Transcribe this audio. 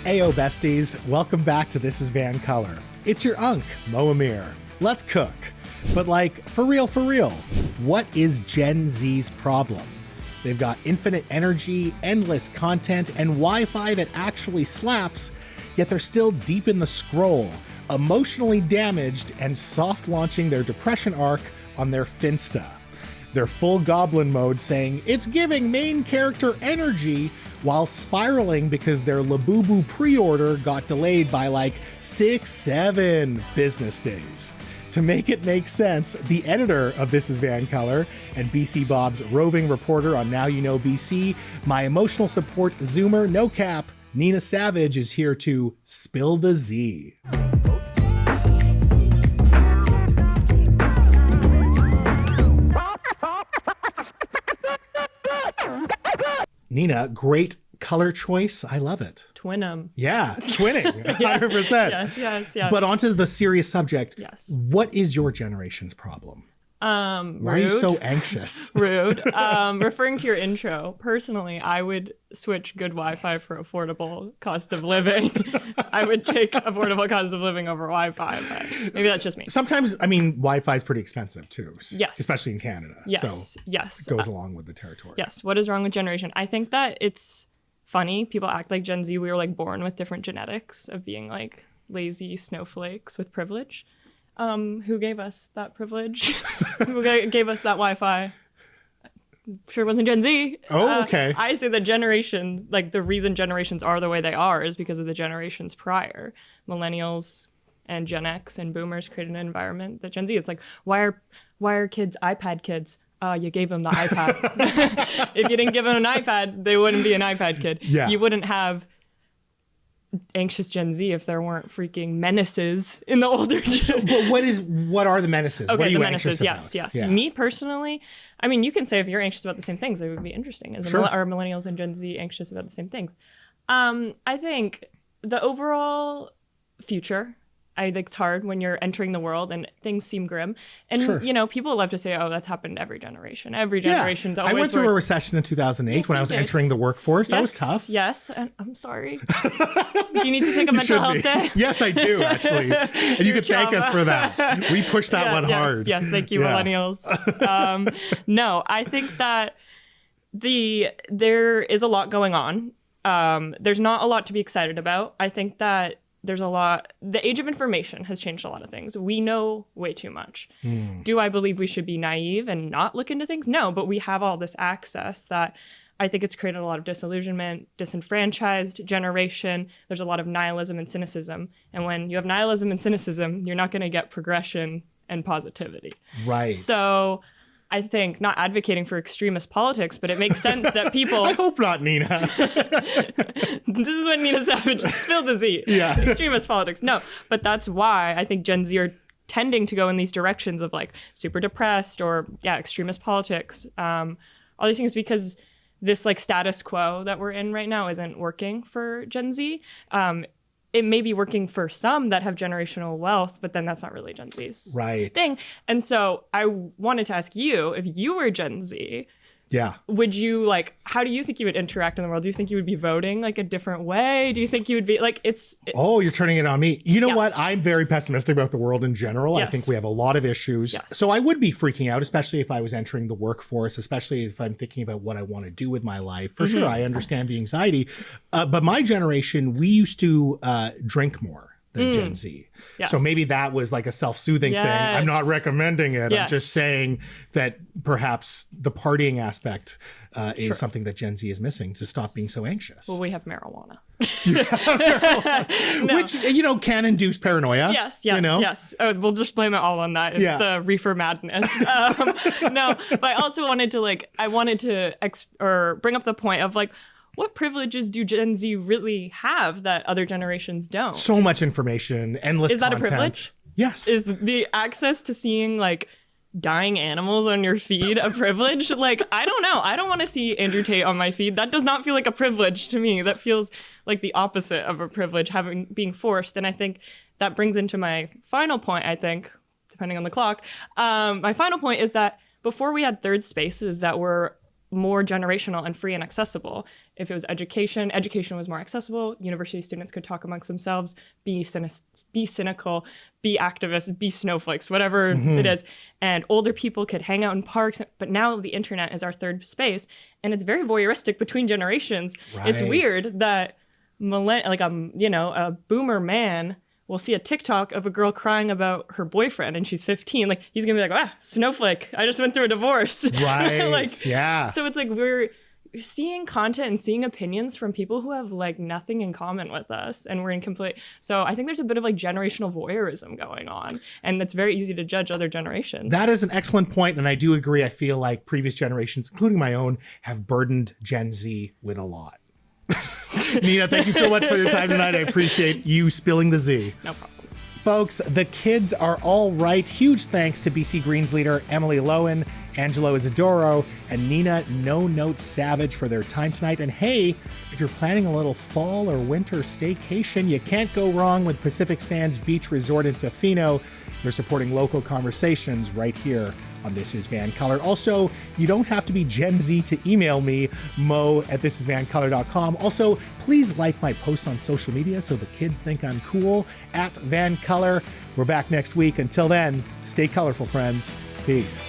Ayo besties, welcome back to This is VANCOLOUR. It's your unk, Mo Amir. Let's cook. But like, for real, what is Gen Z's problem? They've got infinite energy, endless content, and Wi-Fi that actually slaps, yet they're still deep in the scroll, emotionally damaged and soft launching their depression arc on their Finsta. They're full goblin mode saying, it's giving main character energy, while spiraling because their Labubu pre-order got delayed by like 6-7 business days. To make it make sense, the editor of This is VANCOLOUR and BC Bob's roving reporter on Now You Know BC, my emotional support Zoomer, no cap, Neena Savage is here to spill the Z. Neena, great color choice. I love it. Twin 'em. Yeah, twinning, 100%. Yes. But onto the serious subject. Yes. What is your generation's problem? Why are you so anxious? Rude. Referring to your intro, personally, I would switch good Wi-Fi for affordable cost of living. I would take affordable cost of living over Wi-Fi, but maybe that's just me. Sometimes, I mean, Wi-Fi is pretty expensive too. Yes. Especially in Canada. Yes. So yes. It goes along with the territory. Yes. What is wrong with generation? I think that it's funny. People act like Gen Z, we were like born with different genetics of being like lazy snowflakes with privilege. Who gave us that privilege? Who gave us that Wi-Fi? Sure wasn't Gen Z. Oh, okay. I say that generation, like the reason generations are the way they are is because of the generations prior. Millennials and Gen X and boomers created an environment that Gen Z, it's like, why are kids iPad kids? You gave them the iPad. If you didn't give them an iPad, they wouldn't be an iPad kid. Yeah. You wouldn't have anxious Gen Z if there weren't freaking menaces in the older generation. But what are the menaces? Okay, what are you the menaces, anxious yes. about? Yeah. Me personally, I mean, you can say if you're anxious about the same things, it would be interesting. Sure. Are millennials and Gen Z anxious about the same things? I think the overall future, I think it's hard when you're entering the world and things seem grim. And, Sure. you know, people love to say, oh, that's happened every generation. Every generation's I always went through a recession in 2008 Yes, when I you was did. entering the workforce. That was Yes, tough. Yes, and I'm sorry. Do you need to take a mental Should be. health day? Yes, I do, actually. And you Your can thank us trauma. for that. We pushed that one hard. Yes, thank you, Yeah. millennials. No, I think that there is a lot going on. There's not a lot to be excited about. I think that the age of information has changed a lot of things. We know way too much. Do I believe we should be naive and not look into things? No, but we have all this access that I think it's created a lot of disillusionment, disenfranchised generation. There's a lot of nihilism and cynicism. And when you have nihilism and cynicism, you're not going to get progression and positivity. Right. So I think, not advocating for extremist politics, but it makes sense that people... I hope not, Neena. This is when Neena Savage spilled the Z. Yeah. Extremist politics. No, but that's why I think Gen Z are tending to go in these directions of like super depressed or extremist politics. All these things because this like status quo that we're in right now isn't working for Gen Z. It may be working for some that have generational wealth, but then that's not really Gen Z's thing. And so I wanted to ask you, if you were Gen Z, would you how do you think you would interact in the world? Do you think you would be voting like a different way? Do you think you would be Oh, you're turning it on me. You know Yes. what? I'm very pessimistic about the world in general. Yes. I think we have a lot of issues. Yes. So I would be freaking out, especially if I was entering the workforce, especially if I'm thinking about what I want to do with my life. For sure, I understand the anxiety. But my generation, we used to drink more than Gen Z. Yes. So maybe that was like a self-soothing thing. I'm not recommending it. I'm just saying that perhaps the partying aspect is something that Gen Z is missing to stop being so anxious. Well, we have marijuana. No. Which, can induce paranoia. Yes. Oh, we'll just blame it all on that. It's the reefer madness. No, but I also wanted to bring up the point of what privileges do Gen Z really have that other generations don't? So much information, endless content. Is that a privilege? Yes. Is the access to seeing dying animals on your feed a privilege? I don't know. I don't want to see Andrew Tate on my feed. That does not feel like a privilege to me. That feels like the opposite of a privilege, being forced. And I think that brings into my final point, depending on the clock. My final point is that before we had third spaces that were more generational and free and accessible. If it was education was more accessible. University students could talk amongst themselves, be cynical, be activists, be snowflakes, whatever it is. And older people could hang out in parks. But now the internet is our third space, and it's very voyeuristic between generations. Right. It's weird that a boomer man will see a TikTok of a girl crying about her boyfriend and she's 15. Like, he's gonna be like, snowflake, I just went through a divorce. Right. Yeah. So it's like we're seeing content and seeing opinions from people who have like nothing in common with us, and we're in complete. So I think there's a bit of like generational voyeurism going on, and it's very easy to judge other generations. That is an excellent point, and I do agree. I feel like previous generations, including my own, have burdened Gen Z with a lot. Neena, thank you so much for your time tonight. I appreciate you spilling the Z. No problem. Folks, the kids are all right. Huge thanks to BC Greens leader Emily Lowen, Angelo Isidoro, and Neena No Savage for their time tonight. And hey, if you're planning a little fall or winter staycation, you can't go wrong with Pacific Sands Beach Resort in Tofino. They're supporting local conversations right here on This Is VANCOLOUR. Also, you don't have to be Gen Z to email me, mo@thisisvancolour.com. Also, please like my posts on social media so the kids think I'm cool, @VANCOLOUR. We're back next week. Until then, stay colorful, friends. Peace.